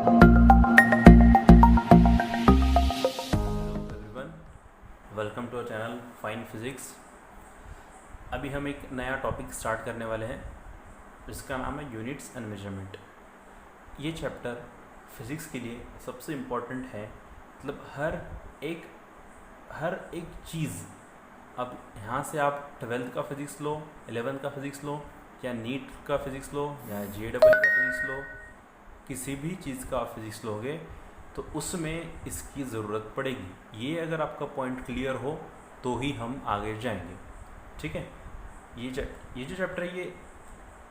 Everyone, welcome to our channel fine physics. अभी हम एक नया टॉपिक स्टार्ट करने वाले हैं जिसका नाम है यूनिट्स एंड मेजरमेंट। ये चैप्टर फिज़िक्स के लिए सबसे इम्पॉर्टेंट है। मतलब हर एक चीज़, अब यहाँ से आप 12th का फिज़िक्स लो, 11th का फिज़िक्स लो, या नीट का फिज़िक्स लो, या JEE का फिज़िक्स लो, किसी भी चीज़ का आप फिज़िक्स लोगे तो उसमें इसकी ज़रूरत पड़ेगी। ये अगर आपका पॉइंट क्लियर हो तो ही हम आगे जाएंगे। ठीक है, ये जो चैप्टर है ये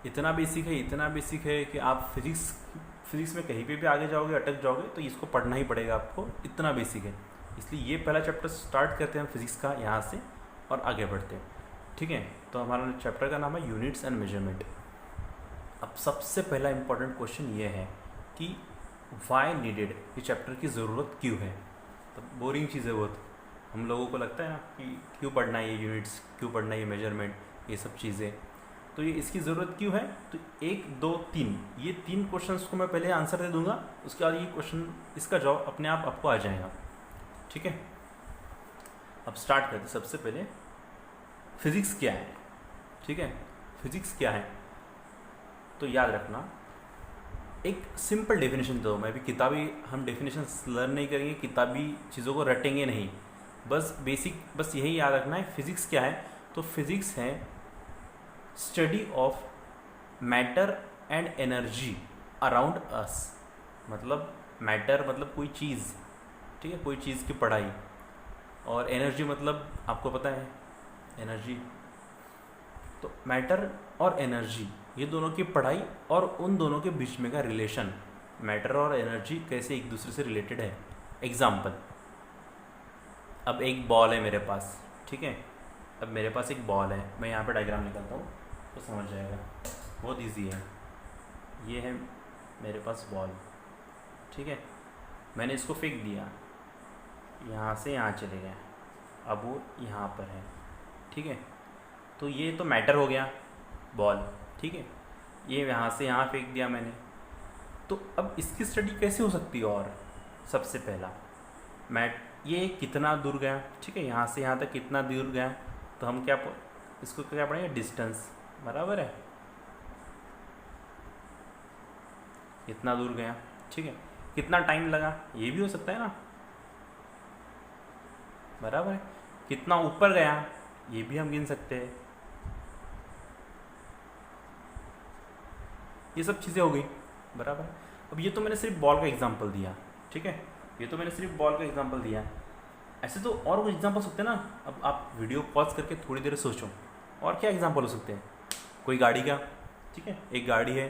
इतना बेसिक है कि आप फिज़िक्स में कहीं पे भी आगे जाओगे, अटक जाओगे तो इसको पढ़ना ही पड़ेगा आपको, इतना बेसिक है। इसलिए ये पहला चैप्टर स्टार्ट करते हैं हम फिज़िक्स का यहाँ से और आगे बढ़ते हैं। ठीक है, तो हमारा चैप्टर का नाम है यूनिट्स एंड मेजरमेंट। अब सबसे पहला इम्पॉर्टेंट क्वेश्चन ये है कि वाई नीडेड, ये चैप्टर की ज़रूरत क्यों है। तो बोरिंग चीज़ है बहुत, हम लोगों को लगता है ना कि क्यों पढ़ना है ये यूनिट्स, क्यों पढ़ना है ये मेजरमेंट, ये सब चीज़ें। तो ये इसकी ज़रूरत क्यों है, तो 1, 2, 3 ये 3 क्वेश्चंस को मैं पहले आंसर दे दूंगा, उसके बाद ये क्वेश्चन, इसका जवाब अपने आप आपको आ जाएगा। ठीक है, अब स्टार्ट करते। सबसे पहले फिज़िक्स क्या है। ठीक है, फिज़िक्स क्या है तो याद रखना, एक सिंपल डेफिनेशन दो। मैं भी किताबी, हम डेफिनेशन लर्न नहीं करेंगे, किताबी चीज़ों को रटेंगे नहीं, बस बेसिक, बस यही याद रखना है। फिज़िक्स क्या है, तो फिज़िक्स है study of matter and energy around us. मतलब मैटर मतलब कोई चीज़, ठीक है, कोई चीज़ की पढ़ाई, और एनर्जी मतलब आपको पता है एनर्जी। तो मैटर और एनर्जी ये दोनों की पढ़ाई और उन दोनों के बीच में का रिलेशन, मैटर और एनर्जी कैसे एक दूसरे से रिलेटेड है। एग्जाम्पल, अब एक बॉल है मेरे पास। ठीक है, अब मेरे पास एक बॉल है, मैं यहाँ पे डायग्राम निकालता हूँ तो समझ जाएगा, बहुत इजी है। ये है मेरे पास बॉल। ठीक है, मैंने इसको फेंक दिया, यहाँ से यहाँ चले गया, अब वो यहाँ पर है। ठीक है, तो ये तो मैटर हो गया बॉल। ठीक है, ये यहाँ से यहाँ फेंक दिया मैंने। तो अब इसकी स्टडी कैसे हो सकती है, और सबसे पहला ये कितना दूर गया। ठीक है, यहाँ से यहाँ तक कितना दूर गया, तो हम इसको क्या पढ़ेंगे, डिस्टेंस, बराबर है, कितना दूर गया। ठीक है, कितना टाइम लगा, ये भी हो सकता है ना, बराबर है। कितना ऊपर गया, ये भी हम गिन सकते हैं। ये सब चीज़ें हो गई, बराबर। अब ये तो मैंने सिर्फ बॉल का एग्जांपल दिया। ठीक है, ये तो मैंने सिर्फ बॉल का एग्जांपल दिया। ऐसे तो और कुछ एग्जांपल सकते हैं ना। अब आप वीडियो पॉज करके थोड़ी देर सोचो, और क्या एग्जांपल हो सकते हैं। कोई गाड़ी का, ठीक है, एक गाड़ी है,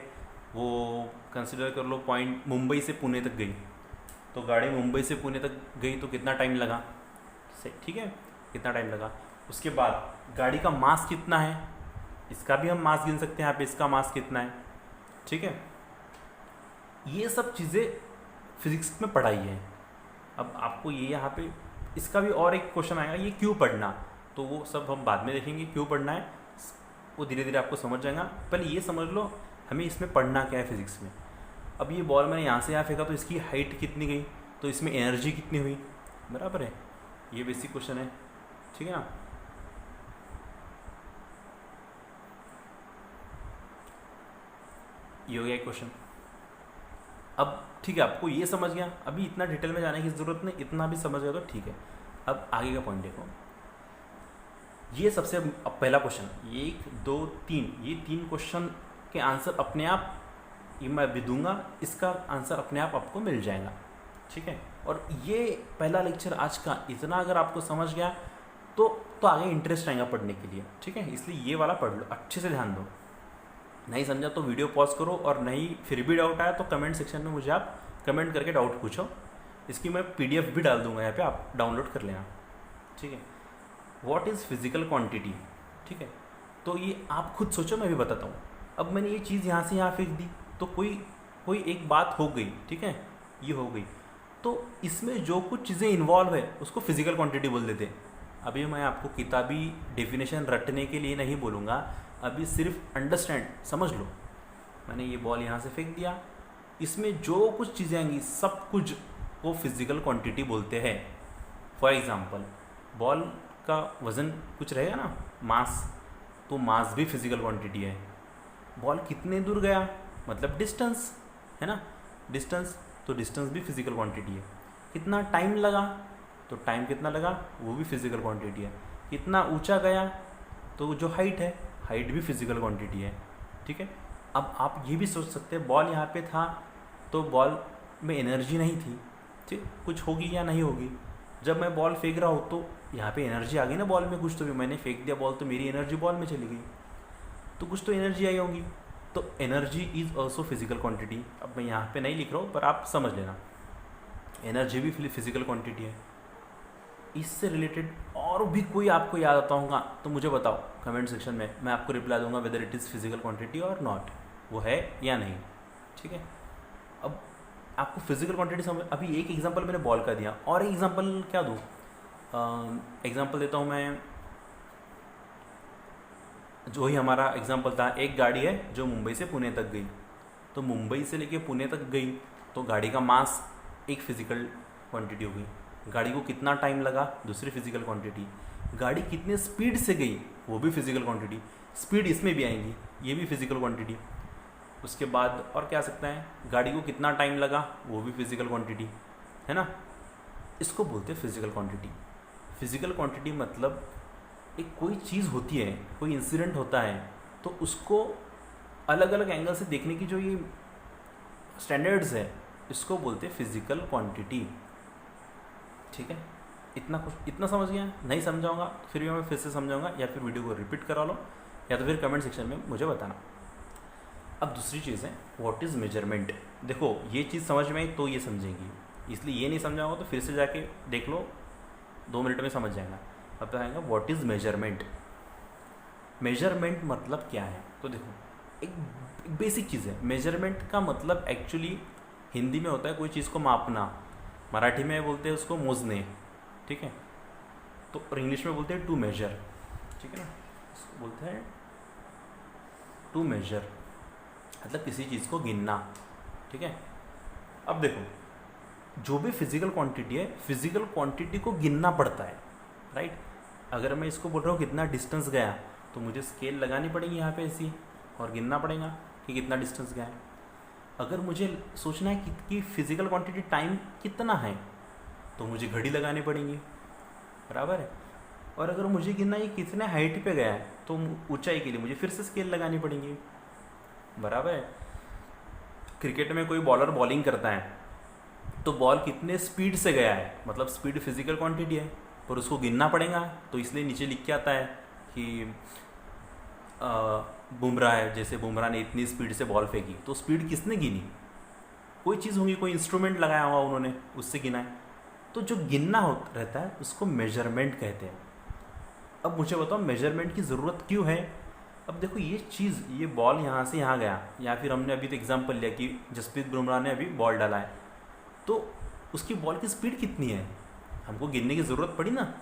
वो कंसिडर कर लो पॉइंट मुंबई से पुणे तक गई। तो गाड़ी मुंबई से पुणे तक गई तो कितना टाइम लगा, ठीक है, कितना टाइम लगा। उसके बाद गाड़ी का मास कितना है, इसका भी हम मास गिन सकते हैं यहाँ पे, इसका मास कितना है। ठीक है, ये सब चीज़ें फिजिक्स में पढ़ाई है। अब आपको ये यहाँ पे इसका भी और एक क्वेश्चन आएगा, ये क्यों पढ़ना, तो वो सब हम बाद में देखेंगे, क्यों पढ़ना है वो धीरे धीरे आपको समझ जाएगा। पहले ये समझ लो हमें इसमें पढ़ना क्या है फिजिक्स में। अब ये बॉल मैंने यहाँ से यहाँ फेंका तो इसकी हाइट कितनी गई, तो इसमें एनर्जी कितनी हुई, बराबर है। ये बेसिक क्वेश्चन है, ठीक है ना। ये हो गया एक क्वेश्चन। अब ठीक है, आपको ये समझ गया, अभी इतना डिटेल में जाने की ज़रूरत नहीं, इतना भी समझ गया तो ठीक है। अब आगे का पॉइंट देखो, ये सबसे पहला क्वेश्चन, 1, 2, 3, ये 3 क्वेश्चन के आंसर अपने आप ये मैं भी दूंगा, इसका आंसर अपने आप आपको मिल जाएगा। ठीक है, और ये पहला लेक्चर आज का इतना अगर आपको समझ गया तो आगे इंटरेस्ट आएगा पढ़ने के लिए। ठीक है, इसलिए ये वाला पढ़ लो, अच्छे से ध्यान दो। नहीं समझा तो वीडियो पॉज करो, और नहीं फिर भी डाउट आया तो कमेंट सेक्शन में मुझे आप कमेंट करके डाउट पूछो। इसकी मैं PDF भी डाल दूंगा यहाँ पे, आप डाउनलोड कर लेना। ठीक है, व्हाट इज़ फिजिकल क्वांटिटी। ठीक है, तो ये आप खुद सोचो, मैं भी बताता हूँ। अब मैंने ये चीज़ यहाँ से यहाँ फेंक दी तो कोई एक बात हो गई। ठीक है, ये हो गई, तो इसमें जो कुछ चीज़ें इन्वॉल्व है उसको फिजिकल क्वांटिटी बोल देते हैं। अभी मैं आपको किताबी डेफिनेशन रटने के लिए नहीं बोलूँगा, अभी सिर्फ अंडरस्टैंड, समझ लो। मैंने ये बॉल यहाँ से फेंक दिया, इसमें जो कुछ चीज़ें आएंगी सब कुछ वो फिजिकल क्वांटिटी बोलते हैं। फॉर एग्जांपल बॉल का वज़न कुछ रहेगा ना, मास, तो मास भी फिजिकल क्वांटिटी है। बॉल कितने दूर गया मतलब डिस्टेंस, है ना, डिस्टेंस, तो डिस्टेंस भी फिजिकल क्वांटिटी है। कितना टाइम लगा, तो टाइम कितना लगा वो भी फिजिकल क्वांटिटी है। कितना ऊंचा गया, तो जो हाइट है, हाइट भी फिजिकल क्वांटिटी है। ठीक है, अब आप ये भी सोच सकते हैं बॉल यहाँ पे था तो बॉल में एनर्जी नहीं थी, ठीक, कुछ होगी या नहीं होगी। जब मैं बॉल फेंक रहा हूँ तो यहाँ पे एनर्जी आ गई ना बॉल में, कुछ तो भी, मैंने फेंक दिया बॉल तो मेरी एनर्जी बॉल में चली गई, तो कुछ तो एनर्जी आई होगी। तो energy is also physical quantity. अब मैं यहाँ पे नहीं लिख रहा हूँ पर आप समझ लेना, एनर्जी भी फिजिकल क्वांटिटी है। इससे रिलेटेड और भी कोई आपको याद आता होगा तो मुझे बताओ कमेंट सेक्शन में, मैं आपको रिप्लाई दूंगा whether it is physical quantity और नॉट, वो है या नहीं। ठीक है, अब आपको फिजिकल क्वांटिटी समझ, अभी एक एग्जांपल मैंने बॉल का दिया, और एक एग्जांपल क्या दूँ, एग्जांपल देता हूँ मैं, जो ही हमारा एग्जांपल था, एक गाड़ी है जो मुंबई से पुणे तक गई, तो मुंबई से लेके पुणे तक गई तो गाड़ी का मास एक फिजिकल क्वांटिटी होगी। गाड़ी को कितना टाइम लगा, दूसरी फिजिकल क्वांटिटी। गाड़ी कितने स्पीड से गई, वो भी फिजिकल क्वांटिटी। स्पीड इसमें भी आएंगी, ये भी फिजिकल क्वांटिटी। उसके बाद और क्या आ सकता है, गाड़ी को कितना टाइम लगा, वो भी फिजिकल क्वांटिटी है ना। इसको बोलते हैं फिजिकल क्वांटिटी। फिजिकल क्वांटिटी मतलब एक कोई चीज़ होती है, कोई इंसिडेंट होता है, तो उसको अलग अलग एंगल से देखने की जो ये स्टैंडर्ड्स है, इसको बोलते हैं फिजिकल क्वांटिटी। ठीक है, इतना समझ गया, नहीं समझाऊंगा फिर भी मैं फिर से समझाऊंगा, या फिर वीडियो को रिपीट करा लो, या तो फिर कमेंट सेक्शन में मुझे बताना। अब दूसरी चीज़ है व्हाट इज़ मेजरमेंट। देखो ये चीज़ समझ में आई तो ये समझेंगी, इसलिए ये नहीं समझाऊंगा तो फिर से जाके देख लो, 2 मिनट में समझ जाएगा। अब बताएंगा व्हाट इज़ मेजरमेंट। मेजरमेंट मतलब क्या है, तो देखो एक बेसिक चीज़ है। मेजरमेंट का मतलब एक्चुअली हिंदी में होता है कोई चीज़ को मापना, मराठी में बोलते हैं उसको मोजने, ठीक है, तो और इंग्लिश में बोलते हैं टू मेजर, ठीक है ना, इसको बोलते हैं टू मेजर, मतलब किसी चीज़ को गिनना। ठीक है, अब देखो जो भी फिजिकल क्वांटिटी है, फिजिकल क्वांटिटी को गिनना पड़ता है, राइट। अगर मैं इसको बोल रहा हूँ कितना डिस्टेंस गया, तो मुझे स्केल लगानी पड़ेगी यहाँ पे ऐसी, और गिनना पड़ेगा कि कितना डिस्टेंस गया है। अगर मुझे सोचना है कि फिजिकल क्वांटिटी टाइम कितना है, तो मुझे घड़ी लगानी पड़ेगी, बराबर है। और अगर मुझे गिनना है कितने हाइट पे गया है, तो ऊंचाई के लिए मुझे फिर से स्केल लगानी पड़ेगी, बराबर है। क्रिकेट में कोई बॉलर बॉलिंग करता है तो बॉल कितने स्पीड से गया है, मतलब स्पीड फिजिकल क्वांटिटी है, पर उसको गिनना पड़ेगा, तो इसलिए नीचे लिख के आता है कि बुमराह है, जैसे बुमराह ने इतनी स्पीड से बॉल फेंकी, तो स्पीड किसने गिनी, कोई चीज़ होगी, कोई इंस्ट्रूमेंट लगाया हुआ उन्होंने, उससे गिना है। तो जो गिनना रहता है उसको मेजरमेंट कहते हैं। अब मुझे बताओ मेजरमेंट की ज़रूरत क्यों है। अब देखो ये चीज़, ये बॉल यहाँ से यहाँ गया, या फिर हमने अभी तो एग्जांपल लिया कि जसप्रीत बुमराह ने अभी बॉल डाला है, तो उसकी बॉल की स्पीड कितनी है, हमको गिनने की ज़रूरत पड़ी ना,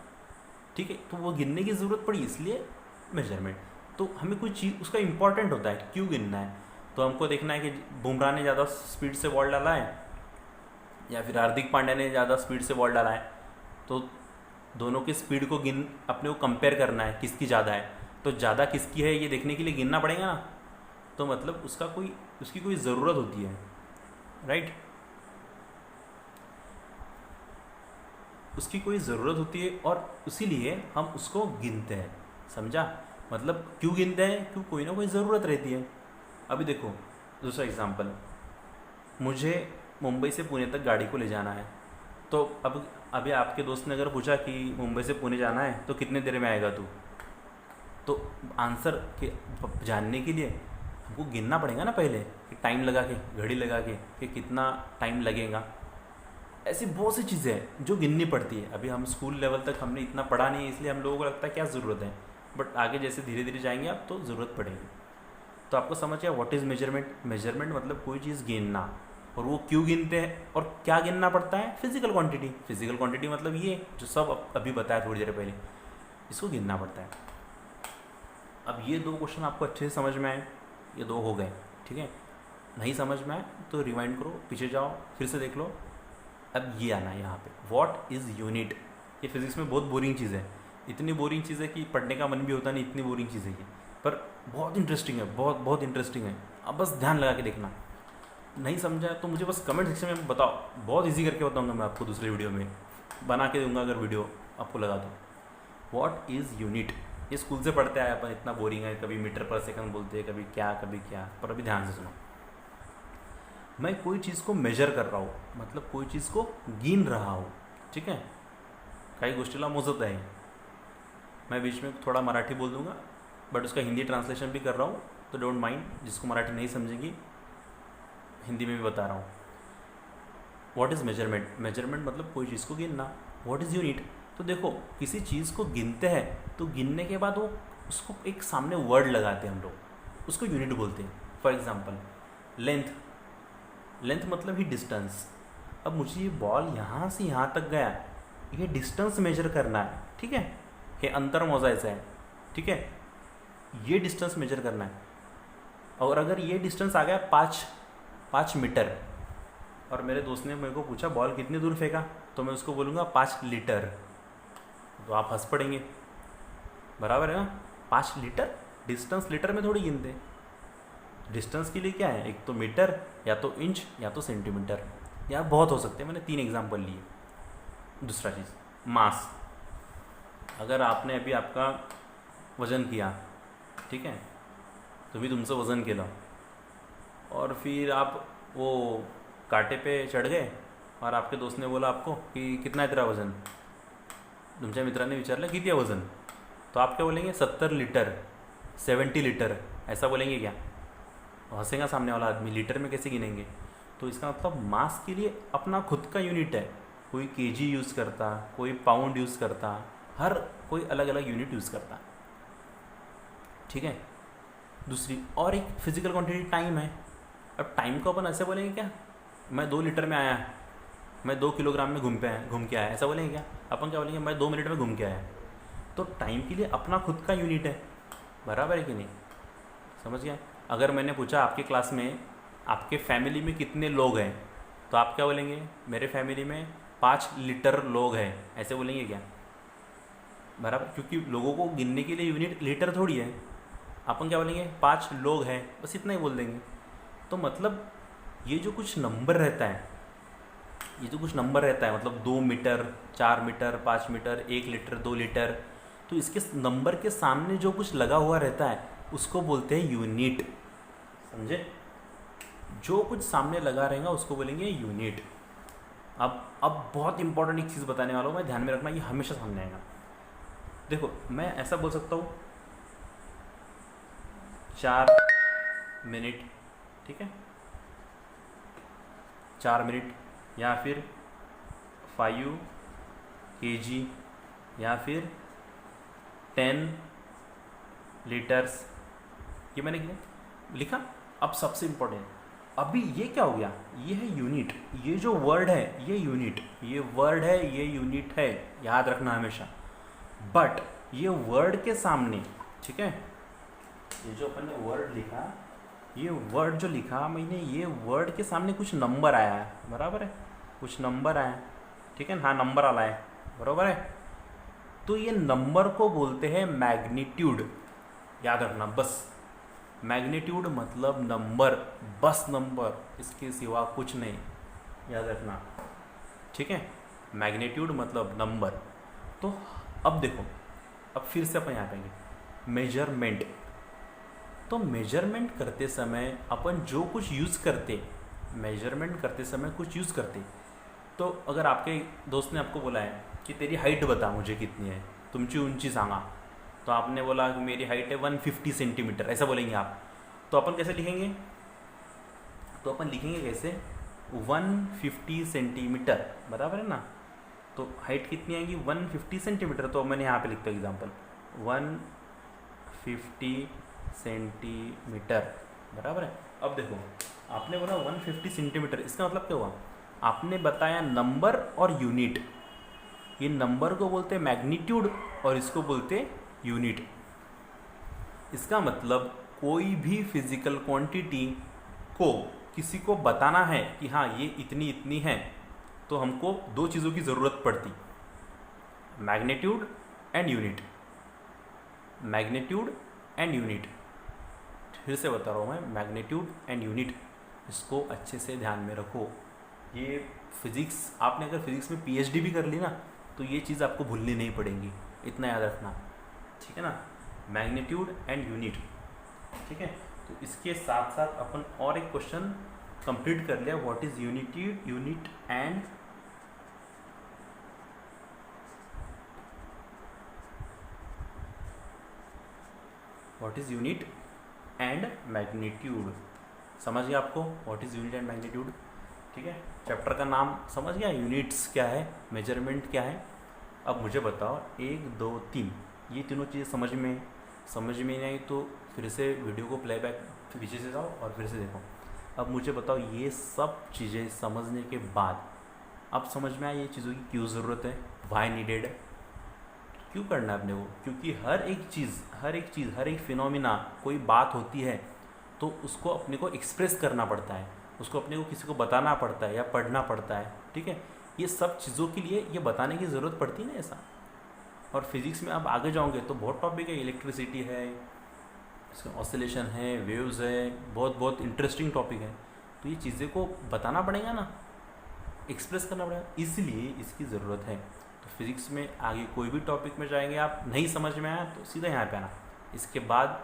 ठीक है, तो वो गिनने की ज़रूरत पड़ी, इसलिए मेजरमेंट। तो हमें कोई चीज़ उसका इम्पॉर्टेंट होता है, क्यों गिनना है, तो हमको देखना है कि बुमराह ने ज़्यादा स्पीड से बॉल डाला है या फिर हार्दिक पांड्या ने ज़्यादा स्पीड से बॉल डाला है, तो दोनों की स्पीड को अपने को कंपेयर करना है किसकी ज़्यादा है, तो ज़्यादा किसकी है ये देखने के लिए गिनना पड़ेगा ना, तो मतलब उसकी कोई ज़रूरत होती है, राइट, उसकी कोई ज़रूरत होती है और इसीलिए हम उसको गिनते हैं, समझा। मतलब क्यों गिनते हैं, क्यों, कोई ना कोई ज़रूरत रहती है। अभी देखो दूसरा एग्जांपल, मुझे मुंबई से पुणे तक गाड़ी को ले जाना है, तो अब अभी आपके दोस्त ने अगर पूछा कि मुंबई से पुणे जाना है तो कितने देर में आएगा तू, तो आंसर के जानने के लिए हमको गिनना पड़ेगा ना पहले, कि टाइम लगा के, घड़ी लगा के कि कितना टाइम लगेगा। ऐसी बहुत सी चीज़ें हैं जो गिननी पड़ती है। अभी हम स्कूल लेवल तक हमने इतना पढ़ा नहीं है, इसलिए हम लोगों को लगता है क्या ज़रूरत है, बट आगे जैसे धीरे धीरे जाएंगे आप तो ज़रूरत पड़ेगी। तो आपको समझ गया व्हाट इज़ मेजरमेंट। मेजरमेंट मतलब कोई चीज़ गिनना, और वो क्यों गिनते हैं और क्या गिनना पड़ता है, फिजिकल क्वांटिटी। फिजिकल क्वांटिटी मतलब ये जो सब अभी बताया थोड़ी देर पहले, इसको गिनना पड़ता है। अब ये 2 क्वेश्चन आपको अच्छे से समझ में आए, ये 2 हो गए, ठीक है। नहीं समझ में आए तो रिवाइंड करो, पीछे जाओ, फिर से देख लो। अब ये आना है यहाँ पे, व्हाट इज़ यूनिट। ये फिज़िक्स में बहुत बोरिंग चीज़ है, इतनी बोरिंग चीज़ है कि पढ़ने का मन भी होता नहीं, इतनी बोरिंग चीज़ है ये, पर बहुत इंटरेस्टिंग है, बहुत बहुत इंटरेस्टिंग है। अब बस ध्यान लगा के देखना, नहीं समझा तो मुझे बस कमेंट सेक्शन में बताओ, बहुत इजी करके बताऊंगा मैं आपको, दूसरे वीडियो में बना के दूंगा अगर वीडियो आपको लगा तो। व्हाट इज़ यूनिट, ये स्कूल से पढ़ते आए अपन, इतना बोरिंग है, कभी मीटर पर सेकंड बोलते हैं, कभी क्या, पर अभी ध्यान से सुनो। मैं कोई चीज़ को मेजर कर रहा हूँ, मतलब कोई चीज़ को गिन रहा हूँ, ठीक है। काही गोष्टीला मोजत आहे। मैं बीच में थोड़ा मराठी बोल दूंगा, बट उसका हिंदी ट्रांसलेशन भी कर रहा हूँ, तो डोंट माइंड, जिसको मराठी नहीं समझेगी हिंदी में भी बता रहा हूँ। व्हाट इज़ मेजरमेंट, मेजरमेंट मतलब कोई चीज़ को गिनना। व्हाट इज़ यूनिट, तो देखो किसी चीज़ को गिनते हैं तो गिनने के बाद वो उसको एक सामने वर्ड लगाते हैं हम लोग, उसको यूनिट बोलते हैं। फॉर एग्जांपल लेंथ, लेंथ मतलब ही डिस्टेंस। अब मुझे ये बॉल यहाँ से यहाँ तक गया, ये डिस्टेंस मेजर करना है, ठीक है, हे अंतर मोजायचं है, ठीक है, ये डिस्टेंस मेजर करना है। और अगर ये डिस्टेंस आ गया 5 मीटर, और मेरे दोस्त ने मेरे को पूछा बॉल कितनी दूर फेंका, तो मैं उसको बोलूँगा 5 लीटर, तो आप हंस पड़ेंगे, बराबर है ना। 5 लीटर, डिस्टेंस लीटर में थोड़ी गिनते। डिस्टेंस के लिए क्या है, एक तो मीटर, या तो इंच, या तो सेंटीमीटर, या बहुत हो सकते हैं, मैंने 3 एग्जाम्पल लिए। दूसरा चीज़ मास, अगर आपने अभी आपका वज़न किया, ठीक है, तुम्ही तुमचं वज़न केलं, और फिर आप वो कांटे पे चढ़ गए, और आपके दोस्त ने बोला आपको कि कितना है तेरा वज़न, तुमच्या मित्राने विचारलं किती आहे वज़न, तो आप क्या बोलेंगे 70 लीटर, 70 लीटर, ऐसा बोलेंगे क्या, हंसेगा सामने वाला आदमी, लीटर में कैसे गिनेंगे। तो इसका मतलब मास के लिए अपना खुद का यूनिट है, कोई केजी यूज़ करता, कोई पाउंड यूज़ करता, हर कोई अलग अलग यूनिट यूज़ करता, ठीक है। दूसरी और एक फिजिकल क्वांटिटी टाइम है। अब टाइम को अपन ऐसे बोलेंगे क्या, मैं 2 लीटर में आया, मैं 2 किलोग्राम में घूम के आया, ऐसा बोलेंगे क्या। अपन क्या बोलेंगे, मैं 2 मिनट में घूम के आया। तो टाइम के लिए अपना खुद का यूनिट है, बराबर है कि नहीं, समझ गए। अगर मैंने पूछा आपके क्लास में आपके फैमिली में कितने लोग हैं, तो आप क्या बोलेंगे, मेरे फैमिली में 5 लीटर लोग हैं, ऐसे बोलेंगे क्या, बराबर, क्योंकि लोगों को गिनने के लिए यूनिट लीटर थोड़ी है। अपन क्या बोलेंगे, 5 लोग हैं, बस इतना ही बोल देंगे। तो मतलब ये जो कुछ नंबर रहता है, ये जो कुछ नंबर रहता है, मतलब 2 metre, 4 metre, 5 metre, 1 litre, 2 litre, तो इसके नंबर के सामने जो कुछ लगा हुआ रहता है उसको बोलते हैं यूनिट, समझे। जो कुछ सामने लगा रहेगा उसको बोलेंगे यूनिट। अब बहुत इंपॉर्टेंट एक चीज़ बताने वाला हूँ मैं, ध्यान में रखना, ये हमेशा सामने आएगा। देखो मैं ऐसा बोल सकता हूँ 4 मिनट, ठीक है, 4 मिनट, या फिर 5 kg, या फिर 10 लीटर्स, ये मैंने लिखा। अब सबसे इम्पोर्टेंट, अभी ये क्या हो गया, ये है यूनिट, ये जो वर्ड है ये यूनिट, ये वर्ड है, ये यूनिट है, याद रखना हमेशा। बट ये वर्ड के सामने, ठीक है, ये जो अपन ने वर्ड लिखा, ये वर्ड जो लिखा मैंने, ये वर्ड के सामने कुछ नंबर आया है, बराबर है, कुछ नंबर आया है, ठीक है, हाँ नंबर आला है, बराबर है। तो ये नंबर को बोलते हैं मैग्नीट्यूड, याद रखना बस। मैग्नीट्यूड मतलब नंबर, बस नंबर, इसके सिवा कुछ नहीं, याद रखना, ठीक है। मैग्नीट्यूड मतलब नंबर। तो अब देखो, अब फिर से अपन यहाँ पे आएंगे, मेजरमेंट। तो मेजरमेंट करते समय अपन जो कुछ यूज़ करते, मेजरमेंट करते समय कुछ यूज़ करते, तो अगर आपके दोस्त ने आपको बोला है कि तेरी हाइट बता मुझे कितनी है, तुमची उंची सांगा, तो आपने बोला कि मेरी हाइट है 150 सेंटीमीटर, ऐसा बोलेंगे आप, तो अपन कैसे लिखेंगे, तो अपन लिखेंगे कैसे, 150 सेंटीमीटर, बराबर है ना। तो हाइट कितनी आएगी 150 सेंटीमीटर, तो मैंने यहाँ पे लिखता हूँ एग्जाम्पल 150 सेंटीमीटर, बराबर है। अब देखो आपने बोला 150 सेंटीमीटर, इसका मतलब क्या हुआ, आपने बताया नंबर और यूनिट। ये नंबर को बोलते हैं मैग्नीट्यूड और इसको बोलते हैं यूनिट। इसका मतलब कोई भी फिजिकल क्वांटिटी को किसी को बताना है कि हाँ ये इतनी इतनी है, तो हमको दो चीज़ों की ज़रूरत पड़ती, magnitude and unit. Magnitude and unit, फिर से बता रहा हूँ मैं, मैग्नीट्यूड एंड यूनिट, इसको अच्छे से ध्यान में रखो। ये फिज़िक्स, आपने अगर फिज़िक्स में पीएचडी भी कर ली ना, तो ये चीज़ आपको भूलनी नहीं पड़ेगी, इतना याद रखना, ठीक है ना। मैग्नीट्यूड एंड यूनिट, ठीक है। तो इसके साथ साथ अपन और एक क्वेश्चन कंप्लीट कर लिया, व्हाट इज यूनिट्यूड, unit and what is unit and magnitude. समझ गया आपको what is unit and magnitude, ठीक है। चैप्टर का नाम समझ गया, यूनिट्स क्या है, मेजरमेंट क्या है। अब मुझे बताओ 1 2 3 ये तीनों चीज़ें समझ में नहीं आई तो फिर से वीडियो को प्लेबैक पीछे से जाओ और फिर से देखो। अब मुझे बताओ ये सब चीज़ें समझने के बाद अब समझ में आया ये चीज़ों की क्यों ज़रूरत है, वाई नीडेड है, क्यों करना है अपने को। क्योंकि हर एक चीज़ हर एक फिनोमिना, कोई बात होती है तो उसको अपने को एक्सप्रेस करना पड़ता है, उसको अपने को किसी को बताना पड़ता है या पढ़ना पड़ता है, ठीक है। ये सब चीज़ों के लिए ये बताने की ज़रूरत पड़ती है ना ऐसा। और फिज़िक्स में अब आगे जाओगे तो बहुत टॉपिक है, इलेक्ट्रिसिटी है, इसका ऑसिलेशन है, वेव्स है, बहुत इंटरेस्टिंग टॉपिक है। तो ये चीज़ें को बताना पड़ेगा ना, एक्सप्रेस करना पड़ेगा, इसलिए इसकी ज़रूरत है। तो फिज़िक्स में आगे कोई भी टॉपिक में जाएंगे, आप नहीं समझ में आया तो सीधा यहाँ पे आना। इसके बाद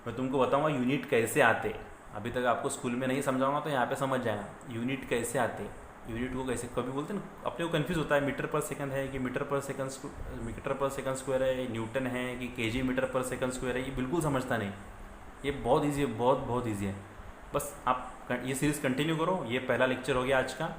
मैं तुमको बताऊँगा यूनिट कैसे आते। अभी तक आपको स्कूल में नहीं समझाऊंगा तो यहाँ पे समझ जाएगा यूनिट कैसे आते, यूनिट को कैसे, कभी बोलते हैं ना अपने को कन्फ्यूज़ होता है, मीटर पर सेकंड है कि मीटर पर सेकंड स्क्वायर है, न्यूटन है कि केजी मीटर पर सेकंड स्क्वायर है, ये बिल्कुल समझता नहीं। ये बहुत ईजी है, बहुत ईजी है। बस आप ये सीरीज़ कंटिन्यू करो, ये पहला लेक्चर हो गया आज का,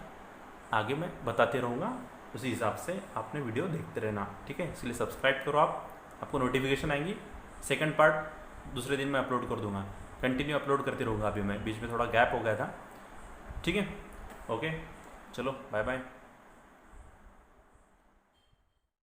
आगे मैं बताते रहूँगा, उसी हिसाब से आपने वीडियो देखते रहना, ठीक है। इसलिए सब्सक्राइब करो, आपको नोटिफिकेशन आएंगी। सेकंड पार्ट दूसरे दिन मैं अपलोड कर दूँगा, कंटिन्यू अपलोड करते रहूँगा। अभी मैं बीच में थोड़ा गैप हो गया था, ठीक है। ओके, चलो बाय बाय।